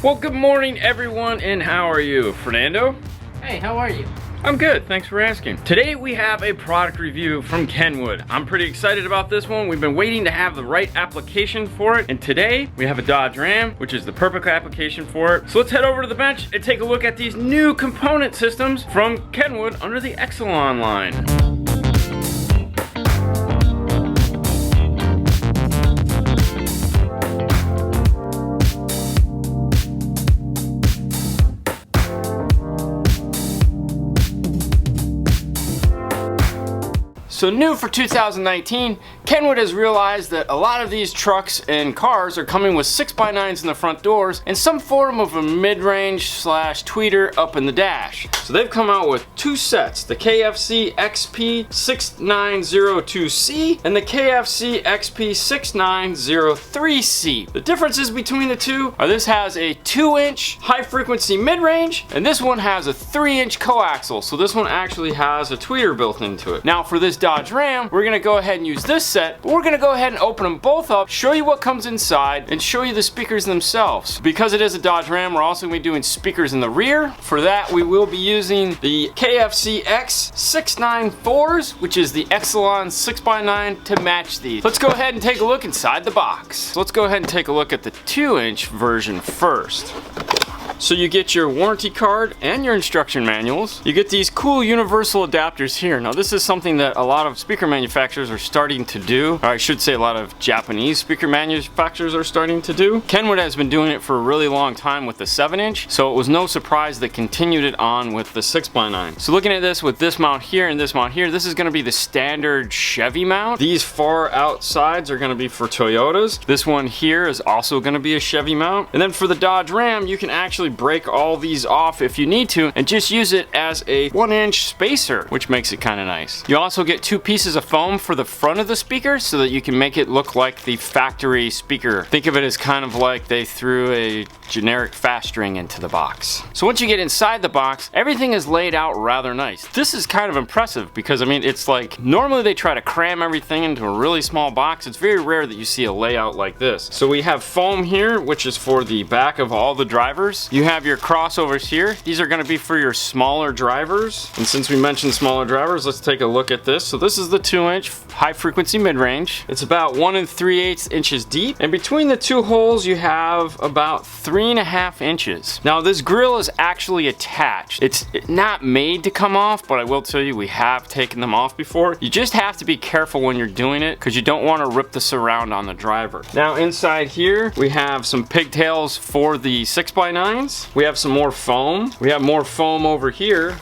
Well, good morning everyone, and how are you? Fernando? Hey, how are you? I'm good, thanks for asking. Today we have a product review from Kenwood. I'm pretty excited about this one. We've been waiting to have the right application for it, and today we have a Dodge Ram, which is the perfect application for it. So let's head over to the bench and take a look at these new component systems from Kenwood under the Excelon line. So new for 2019, Kenwood has realized that a lot of these trucks and cars are coming with 6x9s in the front doors and some form of a mid-range slash tweeter up in the dash. So they've come out with two sets, the KFC XP6902c and the KFC XP6903c. The differences between the two are this has a 2-inch high frequency mid-range and this one has a 3-inch coaxial. So this one actually has a tweeter built into it. Now for this Dodge Ram, we're gonna go ahead and use this set, but we're gonna go ahead and open them both up, show you what comes inside, and show you the speakers themselves. Because it is a Dodge Ram, we're also gonna be doing speakers in the rear. For that, we will be using the KFC X694s, which is the Excelon 6x9 to match these. Let's go ahead and take a look inside the box. So let's go ahead and take a look at the 2-inch version first. So you get your warranty card and your instruction manuals. You get these cool universal adapters here. Now this is something that a lot of speaker manufacturers are starting to do, or I should say a lot of Japanese speaker manufacturers are starting to do. Kenwood has been doing it for a really long time with the 7-inch, so it was no surprise they continued it on with the 6x9. So looking at this with this mount here and this mount here, this is going to be the standard Chevy mount. These far outsides are going to be for Toyotas. This one here is also going to be a Chevy mount. And then for the Dodge Ram, you can actually break all these off if you need to and just use it as a 1-inch spacer, which makes it kind of nice. You also get 2 pieces of foam for the front of the speaker so that you can make it look like the factory speaker. Think of it as kind of like they threw a generic fast string into the box. So once you get inside the box, everything is laid out rather nice. This is kind of impressive because I mean it's like normally they try to cram everything into a really small box. It's very rare that you see a layout like this. So we have foam here, which is for the back of all the drivers. You have your crossovers here. These are going to be for your smaller drivers. And since we mentioned smaller drivers, let's take a look at this. So this is the 2-inch high frequency mid-range. It's about 1 3/8 inches deep. And between the 2 holes, you have about 3.5 inches. Now this grill is actually attached. It's not made to come off, but I will tell you, we have taken them off before. You just have to be careful when you're doing it because you don't want to rip the surround on the driver. Now inside here, we have some pigtails for the 6x9s. We have some more foam. We have more foam over here.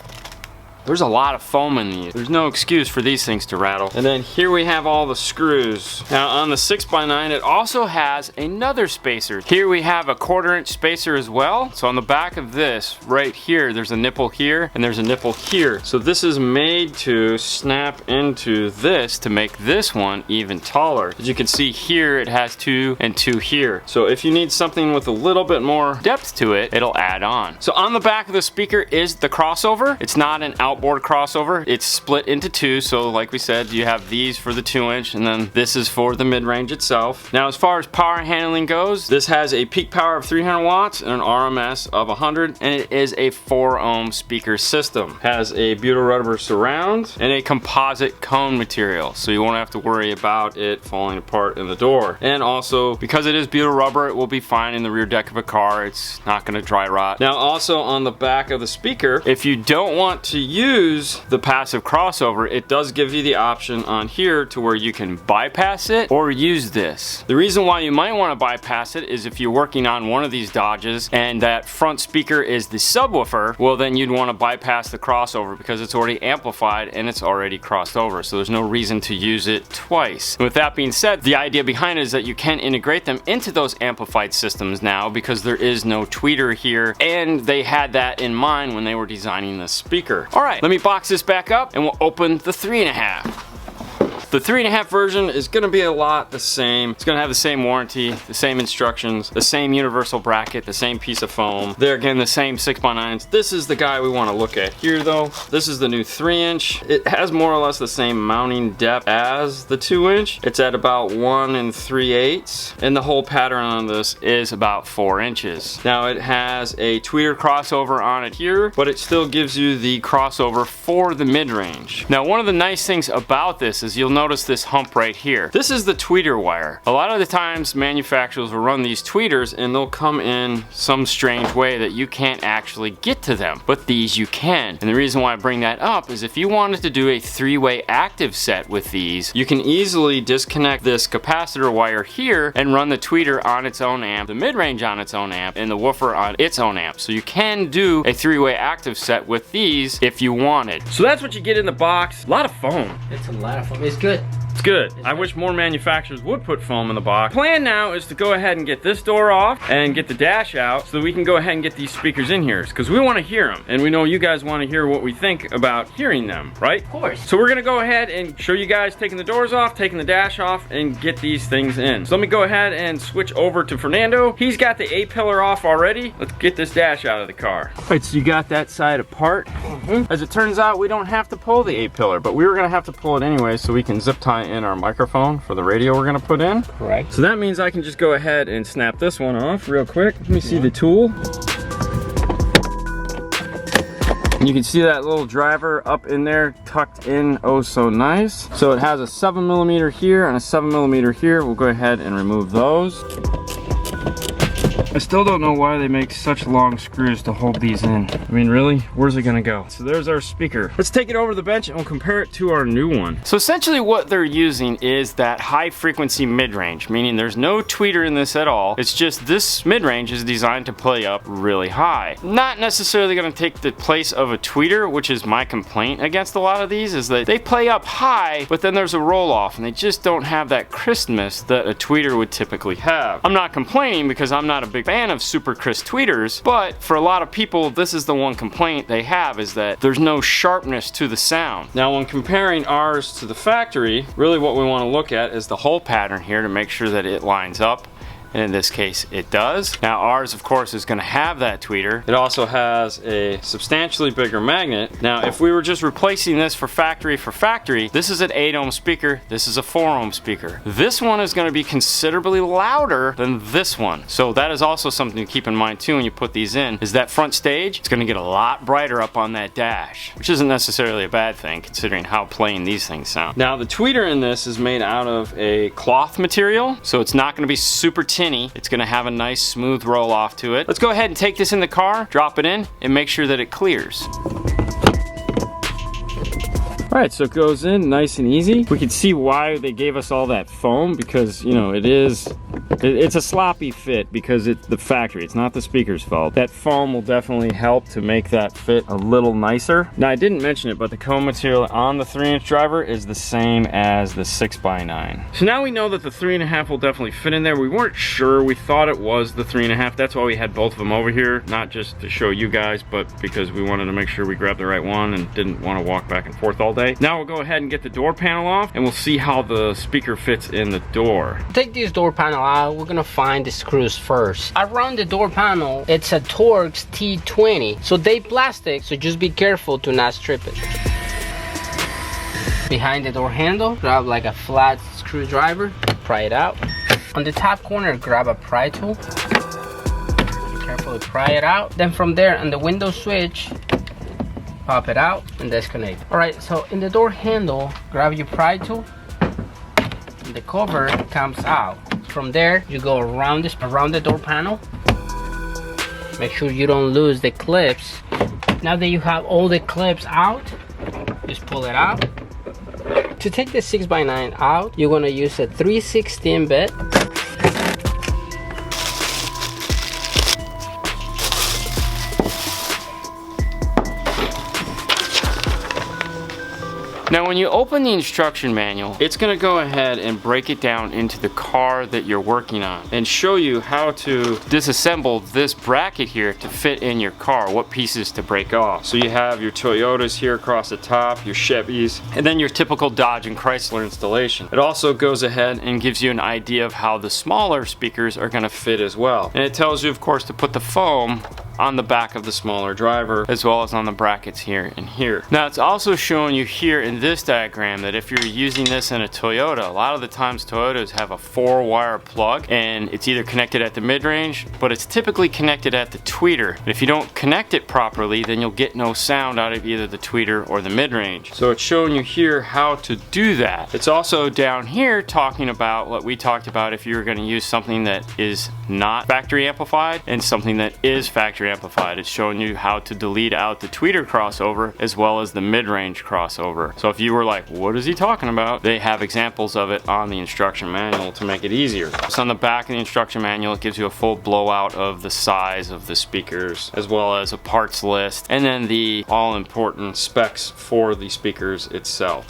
There's a lot of foam in these. There's no excuse for these things to rattle. And then here we have all the screws. Now on the 6x9, it also has another spacer. Here we have a 1/4-inch spacer as well. So on the back of this, right here, there's a nipple here and there's a nipple here. So this is made to snap into this to make this one even taller. As you can see here, it has 2 and 2 here. So if you need something with a little bit more depth to it, it'll add on. So on the back of the speaker is the crossover. It's not an outboard crossover. It's split into 2, so like we said, you have these for the 2-inch and then this is for the mid-range itself. Now as far as power handling goes, this has a peak power of 300 watts and an RMS of 100, and it is a 4-ohm speaker system. Has a butyl rubber surround and a composite cone material, so you won't have to worry about it falling apart in the door. And also, because it is butyl rubber, it will be fine in the rear deck of a car. It's not going to dry rot. Now also on the back of the speaker, if you don't want to use the passive crossover, it does give you the option on here to where you can bypass it or use this. The reason why you might want to bypass it is if you're working on one of these Dodges and that front speaker is the subwoofer, well then you'd want to bypass the crossover because it's already amplified and it's already crossed over, so there's no reason to use it twice. With that being said, the idea behind it is that you can integrate them into those amplified systems now because there is no tweeter here, and they had that in mind when they were designing this speaker. Alright, let me box this back up and we'll open the 3.5. The 3.5 version is gonna be a lot the same. It's gonna have the same warranty, the same instructions, the same universal bracket, the same piece of foam. They're again the same 6x9s. This is the guy we wanna look at here though. This is the new 3-inch. It has more or less the same mounting depth as the 2-inch. It's at about 1 3/8, and the whole pattern on this is about 4 inches. Now it has a tweeter crossover on it here, but it still gives you the crossover for the mid-range. Now one of the nice things about this is you'll notice this hump right here. This is the tweeter wire. A lot of the times manufacturers will run these tweeters and they'll come in some strange way that you can't actually get to them, but these you can. And the reason why I bring that up is if you wanted to do a 3-way active set with these, you can easily disconnect this capacitor wire here and run the tweeter on its own amp, the mid-range on its own amp, and the woofer on its own amp. So you can do a 3-way active set with these if you wanted. So that's what you get in the box. A lot of foam. It's a lot of foam. It's good. It's good. I wish more manufacturers would put foam in the box. Plan now is to go ahead and get this door off and get the dash out so that we can go ahead and get these speakers in here, because we want to hear them, and we know you guys want to hear what we think about hearing them, right? Of course. So we're gonna go ahead and show you guys taking the doors off, taking the dash off, and get these things in. So let me go ahead and switch over to Fernando. He's got the A-pillar off already. Let's get this dash out of the car. All right, so you got that side apart. As it turns out, we don't have to pull the A-pillar, but we were gonna have to pull it anyway so we can zip tie in our microphone for the radio we're gonna put in. Correct. So that means I can just go ahead and snap this one off real quick. Let me see the tool. And you can see that little driver up in there, tucked in oh so nice. So it has a 7mm here and a 7mm here. We'll go ahead and remove those. I still don't know why they make such long screws to hold these in. I mean, really? Where's it gonna go? So there's our speaker. Let's take it over to the bench and we'll compare it to our new one. So essentially what they're using is that high frequency mid-range, meaning there's no tweeter in this at all. It's just this mid-range is designed to play up really high. Not necessarily gonna take the place of a tweeter, which is my complaint against a lot of these, is that they play up high, but then there's a roll-off and they just don't have that crispness that a tweeter would typically have. I'm not complaining because I'm not a big fan of super crisp tweeters, but for a lot of people, this is the one complaint they have, is that there's no sharpness to the sound. Now, when comparing ours to the factory, really what we want to look at is the hole pattern here to make sure that it lines up. And in this case, it does. Now ours, of course, is gonna have that tweeter. It also has a substantially bigger magnet. Now, if we were just replacing this for factory, this is an 8-ohm speaker, this is a 4-ohm speaker. This one is gonna be considerably louder than this one. So that is also something to keep in mind too when you put these in, is that front stage, it's gonna get a lot brighter up on that dash, which isn't necessarily a bad thing considering how plain these things sound. Now, the tweeter in this is made out of a cloth material, so it's not gonna be super tinny. It's gonna have a nice smooth roll off to it. Let's go ahead and take this in the car, drop it in, and make sure that it clears. All right, so it goes in nice and easy. We can see why they gave us all that foam, because, you know, it's a sloppy fit because it's the factory. It's not the speaker's fault. That foam will definitely help to make that fit a little nicer. Now, I didn't mention it, but the cone material on the 3-inch driver is the same as the 6x9. So now we know that the 3.5 will definitely fit in there. We weren't sure. We thought it was the 3.5. That's why we had both of them over here, not just to show you guys, but because we wanted to make sure we grabbed the right one and didn't want to walk back and forth all day. Now we'll go ahead and get the door panel off and we'll see how the speaker fits in the door. Take this door panel out, we're gonna find the screws first. Around the door panel, it's a Torx T20. So they plastic, so just be careful to not strip it. Behind the door handle, grab like a flat screwdriver, pry it out. On the top corner, grab a pry tool. Carefully pry it out. Then from there, on the window switch, pop it out and disconnect. All right, so in the door handle, grab your pry tool. And the cover comes out. From there, you go around the door panel. Make sure you don't lose the clips. Now that you have all the clips out, just pull it out. To take the 6x9 out, you're gonna use a 3/16 bit. Now when you open the instruction manual, it's gonna go ahead and break it down into the car that you're working on and show you how to disassemble this bracket here to fit in your car, what pieces to break off. So you have your Toyotas here across the top, your Chevys, and then your typical Dodge and Chrysler installation. It also goes ahead and gives you an idea of how the smaller speakers are gonna fit as well. And it tells you, of course, to put the foam on the back of the smaller driver as well as on the brackets here and here. Now it's also showing you here in this diagram that if you're using this in a Toyota, a lot of the times Toyotas have a 4-wire plug and it's either connected at the mid-range, but it's typically connected at the tweeter. And if you don't connect it properly, then you'll get no sound out of either the tweeter or the mid-range. So it's showing you here how to do that. It's also down here talking about what we talked about if you're going to use something that is not factory amplified and something that is factory amplified. It's showing you how to delete out the tweeter crossover as well as the mid-range crossover. So if you were like, what is he talking about? They have examples of it on the instruction manual to make it easier. So on the back of the instruction manual, it gives you a full blowout of the size of the speakers as well as a parts list and then the all-important specs for the speakers itself.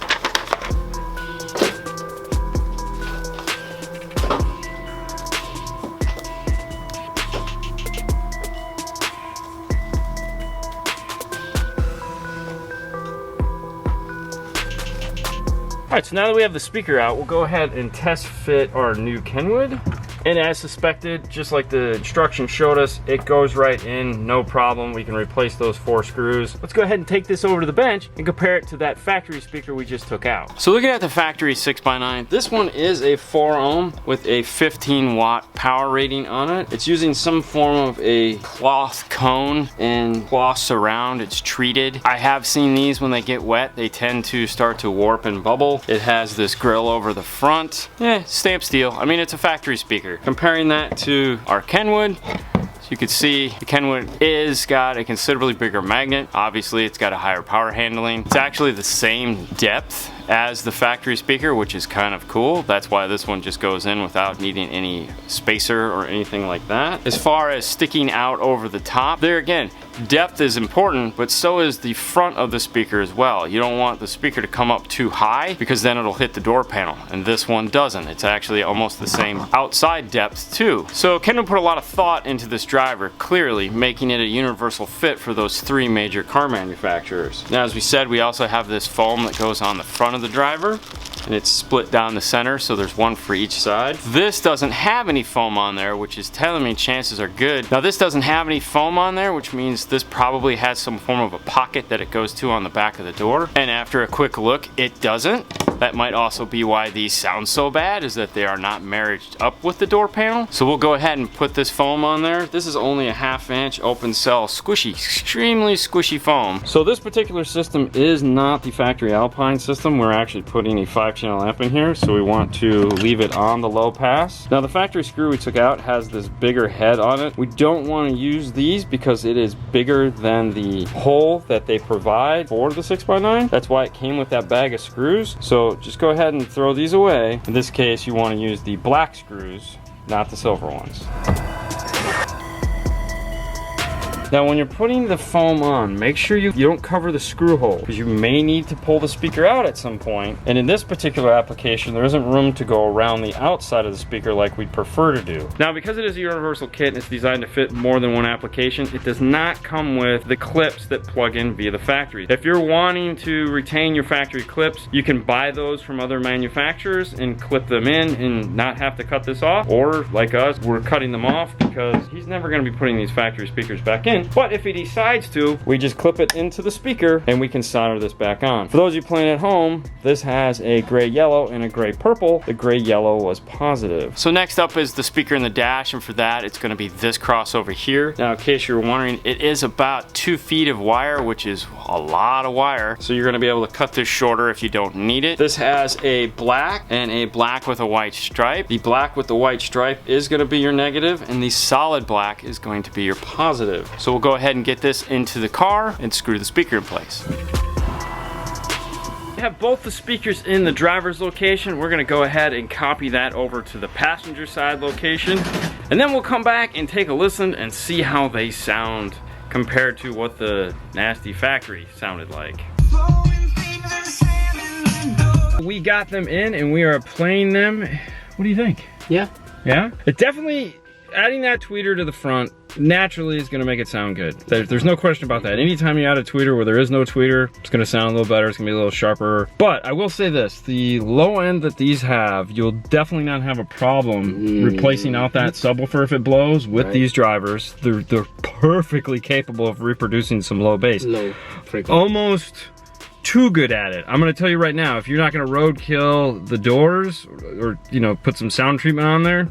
Alright, so now that we have the speaker out, we'll go ahead and test fit our new Kenwood. And as suspected, just like the instructions showed us, it goes right in, no problem. We can replace those 4 screws. Let's go ahead and take this over to the bench and compare it to that factory speaker we just took out. So looking at the factory 6x9, this one is a 4 ohm with a 15 watt power rating on it. It's using some form of a cloth cone and cloth surround. It's treated. I have seen these when they get wet, they tend to start to warp and bubble. It has this grill over the front. Stamped steel. I mean, it's a factory speaker. Comparing that to our Kenwood, so you can see the Kenwood is got a considerably bigger magnet. Obviously, it's got a higher power handling. It's actually the same depth as the factory speaker, which is kind of cool. That's why this one just goes in without needing any spacer or anything like that. As far as sticking out over the top, there again, depth is important, but so is the front of the speaker as well. You don't want the speaker to come up too high because then it'll hit the door panel, and this one doesn't. It's actually almost the same outside depth too. So Kenwood put a lot of thought into this driver, clearly making it a universal fit for those 3 major car manufacturers. Now, as we said, we also have this foam that goes on the front of the driver, and it's split down the center, so there's one for each side. This doesn't have any foam on there, which is telling me chances are good. Now this doesn't have any foam on there, which means this probably has some form of a pocket that it goes to on the back of the door. And after a quick look, it doesn't. That might also be why these sound so bad, is that they are not married up with the door panel. So we'll go ahead and put this foam on there. This is only a 1/2 inch open cell squishy, extremely squishy foam. So this particular system is not the factory Alpine system. We're actually putting a 5-channel amp in here, so we want to leave it on the low pass. Now the factory screw we took out has this bigger head on it. We don't want to use these because it is bigger than the hole that they provide for the 6x9. That's why it came with that bag of screws. So just go ahead and throw these away. In this case, you want to use the black screws, not the silver ones. Now when you're putting the foam on, make sure you don't cover the screw hole, because you may need to pull the speaker out at some point. And in this particular application, there isn't room to go around the outside of the speaker like we'd prefer to do. Now because it is a universal kit and it's designed to fit more than one application, it does not come with the clips that plug in via the factory. If you're wanting to retain your factory clips, you can buy those from other manufacturers and clip them in and not have to cut this off. Or like us, we're cutting them off because he's never going to be putting these factory speakers back in. But if he decides to, we just clip it into the speaker and we can solder this back on. For those of you playing at home, this has a gray yellow and a gray purple. The gray yellow was positive. So next up is the speaker in the dash, and for that it's going to be this crossover here. Now in case you were wondering, it is about 2 feet of wire, which is a lot of wire. So you're going to be able to cut this shorter if you don't need it. This has a black and a black with a white stripe. The black with the white stripe is going to be your negative, and the solid black is going to be your positive. So we'll go ahead and get this into the car and screw the speaker in place. We have both the speakers in the driver's location. We're gonna go ahead and copy that over to the passenger side location, and then we'll come back and take a listen and see how they sound compared to what the nasty factory sounded like. We got them in and we are playing them. What do you think? Yeah. Yeah? It definitely, adding that tweeter to the front naturally is gonna make it sound good. There's no question about that. Anytime you add a tweeter where there is no tweeter, it's gonna sound a little better, it's gonna be a little sharper. But I will say this, the low end that these have, you'll definitely not have a problem replacing out that subwoofer if it blows with these drivers. They're perfectly capable of reproducing some low bass. Low frequency. Almost too good at it. I'm gonna tell you right now, if you're not gonna roadkill the doors or you know, put some sound treatment on there,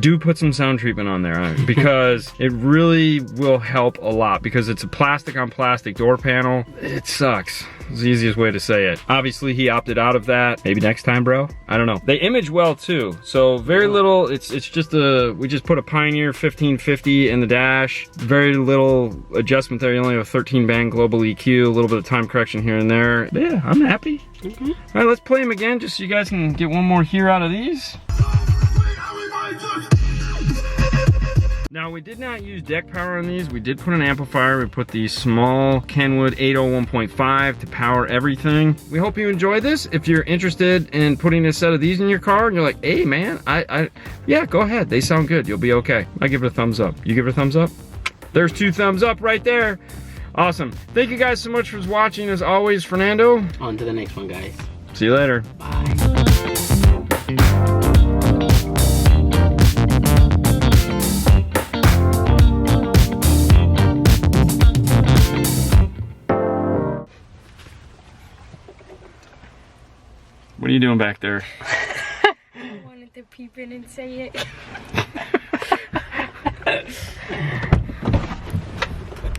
do put some sound treatment on there because it really will help a lot because it's a plastic on plastic door panel. It sucks. It's the easiest way to say it. Obviously he opted out of that. Maybe next time, bro. I don't know. They image well too. So very little, it's just we just put a Pioneer 1550 in the dash. Very little adjustment there. You only have a 13 band global EQ, a little bit of time correction here and there. But yeah, I'm happy. All right, let's play them again just so you guys can get one more hear out of these. Now we did not use deck power on these. We did put an amplifier. We put the small Kenwood 801.5 to power everything. We hope you enjoy this. If you're interested in putting a set of these in your car and you're like, hey man, yeah, go ahead. They sound good. You'll be okay. I give it a thumbs up. You give it a thumbs up? There's 2 thumbs up right there. Awesome. Thank you guys so much for watching. As always, Fernando. On to the next one, guys. See you later. Bye. What are you doing back there? I wanted to peep in and say it.